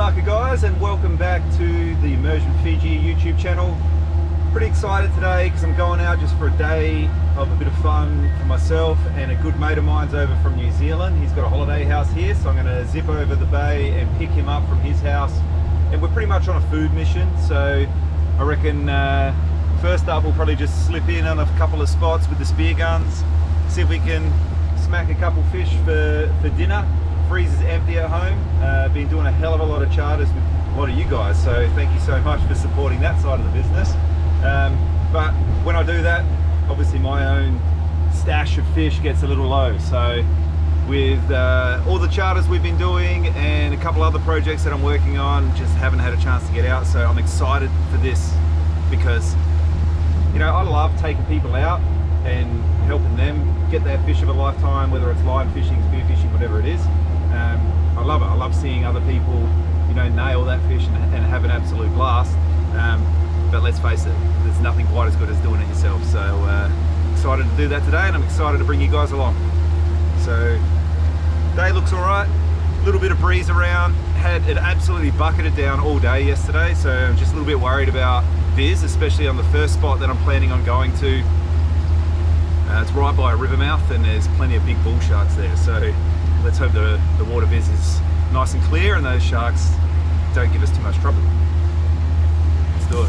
Marker guys, and welcome back to the Immersion Fiji YouTube channel. Pretty excited today because I'm going out just for a day of a bit of fun for myself and a good mate of mine's over from New Zealand. He's got a holiday house here, so I'm going to zip over the bay and pick him up from his house. And we're pretty much on a food mission, so I reckon first up we'll probably just slip in on a couple of spots with the spear guns, see if we can smack a couple fish for dinner. Freeze is empty at home. Been doing a hell of a lot of charters with a lot of you guys, so thank you so much for supporting that side of the business. But when I do that, obviously my own stash of fish gets a little low. So with all the charters we've been doing and a couple other projects that I'm working on, just haven't had a chance to get out. So I'm excited for this because, you know, I love taking people out and helping them get their fish of a lifetime, whether it's line fishing, spear fishing, whatever it is. I love it. I love seeing other people, you know, nail that fish and have an absolute blast. But let's face it, there's nothing quite as good as doing it yourself. So excited to do that today, and I'm excited to bring you guys along. So day looks all right. A little bit of breeze around. Had it absolutely bucketed down all day yesterday, so I'm just a little bit worried about Viz, especially on the first spot that I'm planning on going to. It's right by a river mouth and there's plenty of big bull sharks there, so let's hope the water Viz is nice and clear and those sharks don't give us too much trouble. Let's do it.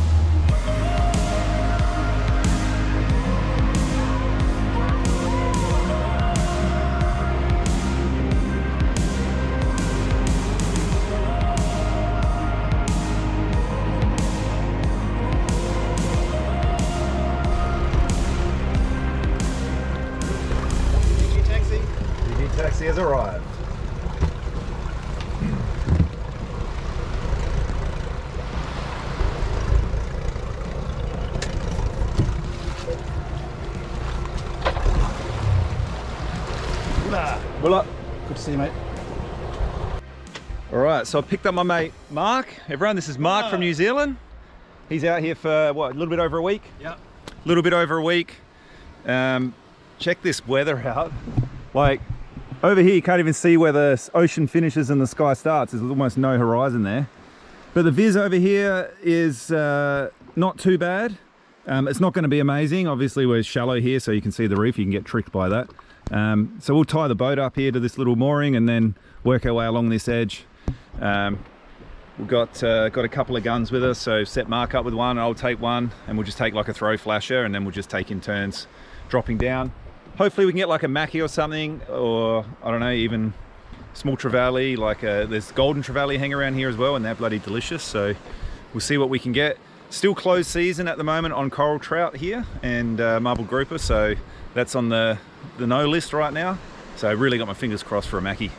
Taxi has arrived. Hola. Good to see you, mate. All right, so I picked up my mate Mark. Everyone, this is Mark from New Zealand. He's out here for what, a little bit over a week? Yep. A little bit over a week. Check this weather out. Like, over here you can't even see where the ocean finishes and the sky starts. There's almost no horizon there. But the Viz over here is not too bad. It's not going to be amazing. Obviously we're shallow here, so you can see the reef. You can get tricked by that. So we'll tie the boat up here to this little mooring and then work our way along this edge. We've got a couple of guns with us, so set Mark up with one, I'll take one, and we'll just take like a throw flasher, and then we'll just take in turns dropping down. Hopefully we can get like a Mackie or something, or I don't know, even small Trevally. Like there's Golden Trevally hang around here as well, and they're bloody delicious. So we'll see what we can get. Still closed season at the moment on coral trout here and marble grouper, so that's on the no list right now. So I really got my fingers crossed for a Mackie.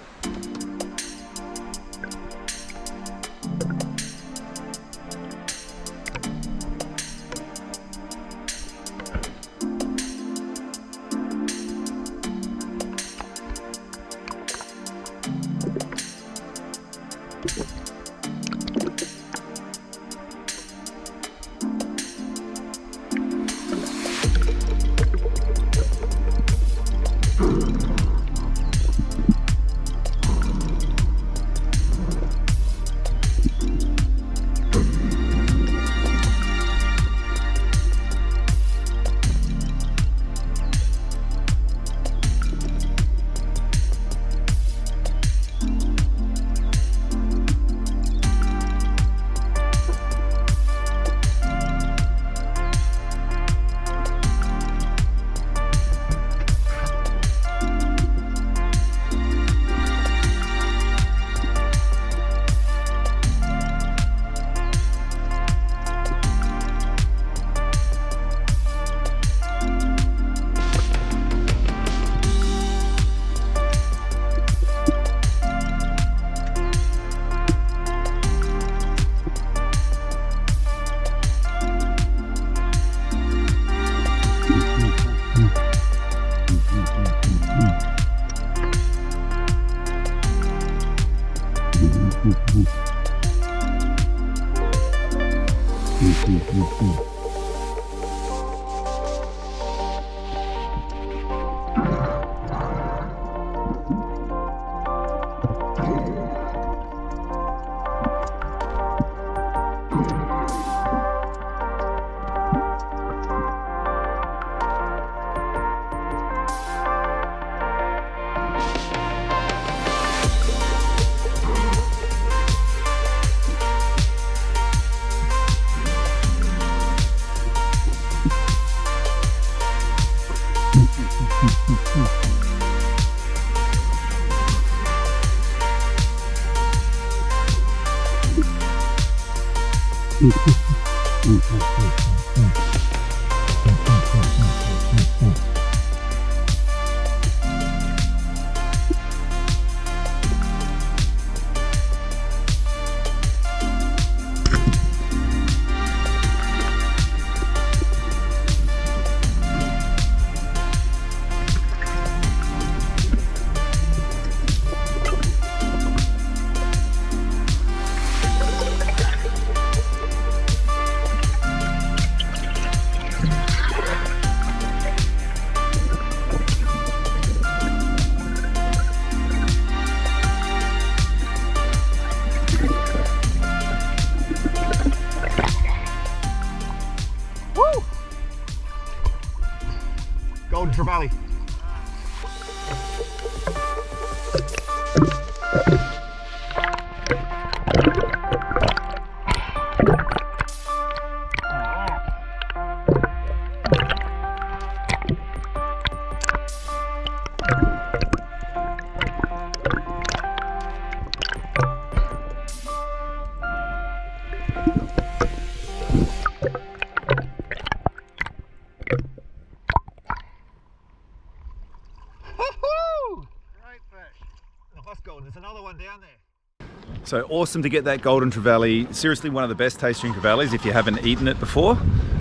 Golden Trevally. There's another one down there. So awesome to get that Golden Trevally. Seriously, one of the best tasting trevallies if you haven't eaten it before.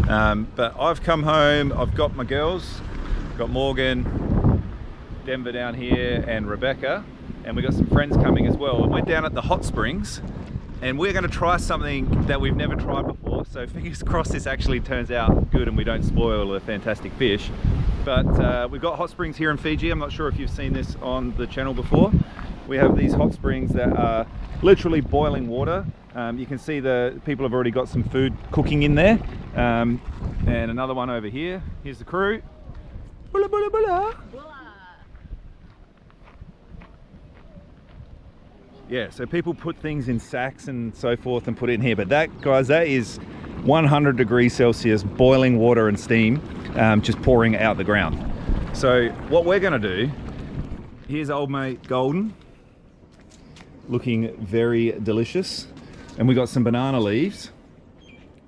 But I've come home, I've got my girls, got Morgan, Denver down here, and Rebecca, and we got some friends coming as well. And we're down at the hot springs, and we're going to try something that we've never tried before. So fingers crossed this actually turns out good and we don't spoil the fantastic fish. But we've got hot springs here in Fiji. I'm not sure if you've seen this on the channel before. We have these hot springs that are literally boiling water. You can see the people have already got some food cooking in there. And another one over here. Here's the crew. Bula, bula, bula. Yeah, so people put things in sacks and so forth and put it in here. But that, guys, that is 100 degrees Celsius boiling water and steam just pouring out the ground. So what we're going to do, here's old mate Golden, looking very delicious, and we got some banana leaves,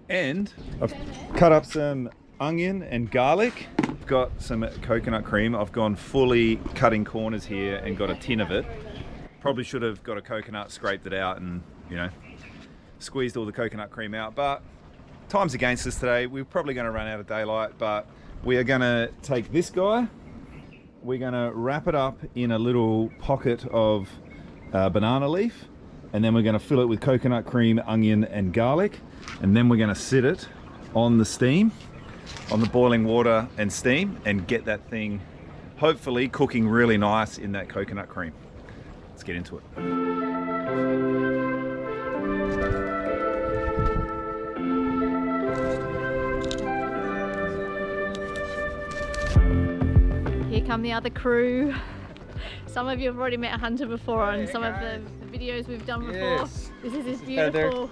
and I've cut up some onion and garlic, got some coconut cream. I've gone fully cutting corners here and got a tin of it. Probably should have got a coconut, scraped it out and, you know, squeezed all the coconut cream out, but time's against us today. We're probably going to run out of daylight, but we are going to take this guy, we're going to wrap it up in a little pocket of banana leaf, and then we're going to fill it with coconut cream, onion and garlic, and then we're going to sit it on the steam, on the boiling water and steam, and get that thing hopefully cooking really nice in that coconut cream. Let's get into it. Here come the other crew. Some of you have already met Hunter before on some of the videos we've done before. Yes. This is his beautiful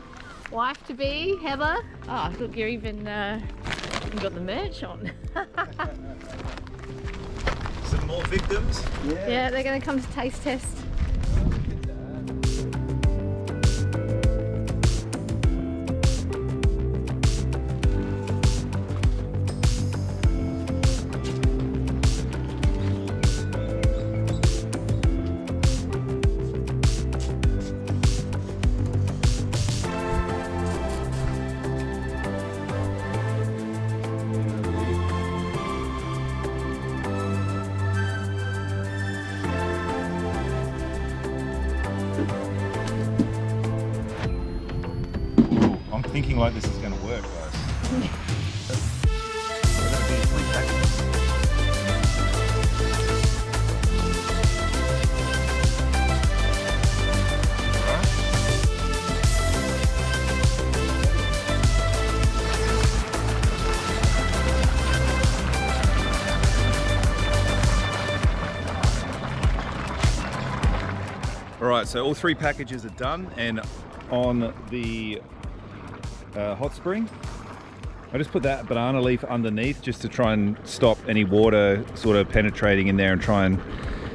wife-to-be, Heather. Oh, look, you're even got the merch on. Some more victims. Yeah, they're going to come to taste test. I'm thinking like this is going to work, guys. Alright, so all 3 packages are done, and on the hot spring, I just put that banana leaf underneath just to try and stop any water sort of penetrating in there and try and,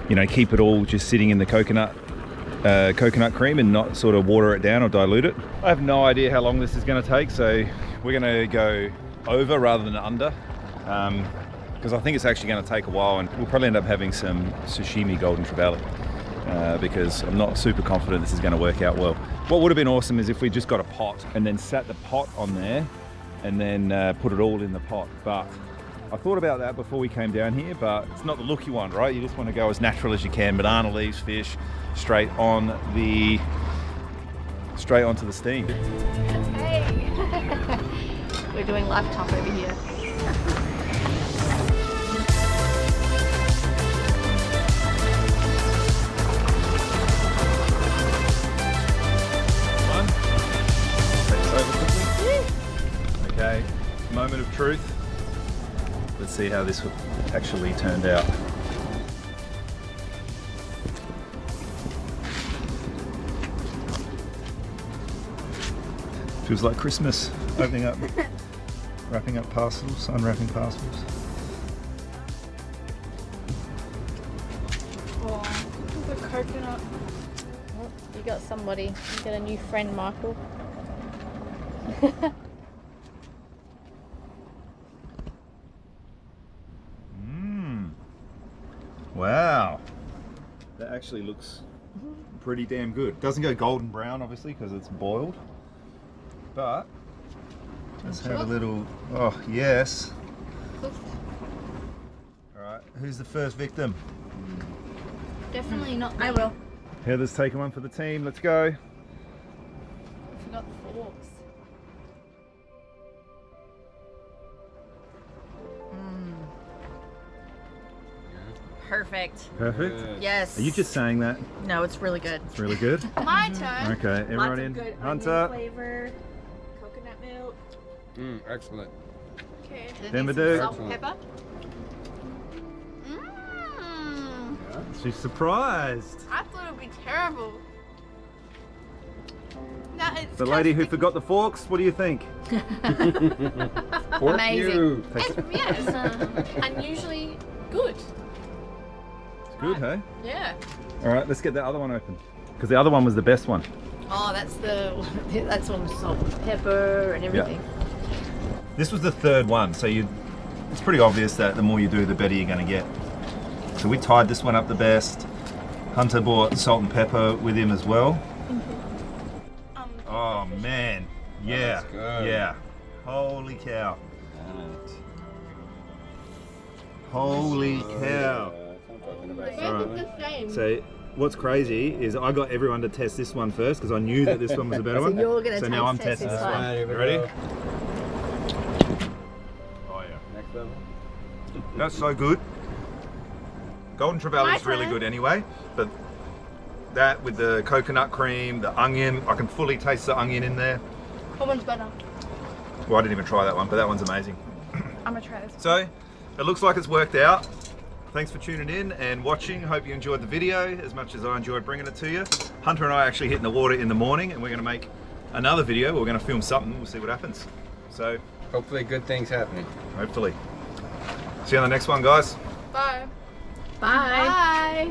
you know, keep it all just sitting in the coconut coconut cream and not sort of water it down or dilute it. I have no idea how long this is going to take, so we're going to go over rather than under, because I think it's actually going to take a while, and we'll probably end up having some sashimi golden trevally, because I'm not super confident this is going to work out well. What would have been awesome is if we just got a pot and then sat the pot on there and then put it all in the pot, but I thought about that before we came down here, but it's not the look you want, right? You just want to go as natural as you can. Banana leaves, fish, straight onto the steam. Hey! We're doing live top over here. Takes over quickly. Okay, moment of truth. Let's see how this actually turned out. Feels like Christmas, opening up, wrapping up parcels, unwrapping parcels. Oh, the coconut. Oh, you got somebody. You got a new friend, Michael. Wow, that actually looks pretty damn good. Doesn't go golden brown, obviously, because it's boiled. But let's have a little. Oh yes. All right, who's the first victim? Definitely not me. I will. Heather's taking one for the team. Let's go. I forgot the forks. Perfect. Perfect. Yes. Are you just saying that? No, it's really good. It's really good. My turn. Okay, everyone Lots in. of good Hunter. onion flavor, coconut milk. Excellent. Okay. Denver do. Salt and pepper. Mmm. She's surprised. I thought it would be terrible. No, it's The lady who forgot the forks. What do you think? amazing. It's unusually good. Good, hey? Yeah. All right, let's get the other one open, because the other one was the best one. Oh, that's one with salt and pepper and everything. This was the third one, so it's pretty obvious that the more you do, the better you're going to get. So we tied this one up the best. Hunter bought salt and pepper with him as well. Oh man, yeah, that's good. yeah. Holy cow. Holy cow. So what's crazy is I got everyone to test this one first because I knew that this one was a better one. you're gonna so now I'm test testing this this one. one. Here we You ready? go. Oh yeah. Next level. That's so good. Golden Trevally is My really turn. good anyway, but that with the coconut cream, the onion, I can fully taste the onion in there. What one's better? Well, I didn't even try that one, but that one's amazing. I'm gonna try this. So, it looks like it's worked out. Thanks for tuning in and watching. Hope you enjoyed the video as much as I enjoyed bringing it to you. Hunter and I actually hit in the water in the morning, and we're gonna make another video. We're gonna film something, we'll see what happens. So, Hopefully good things happening. hopefully. See you on the next one, guys. Bye. Bye. Bye.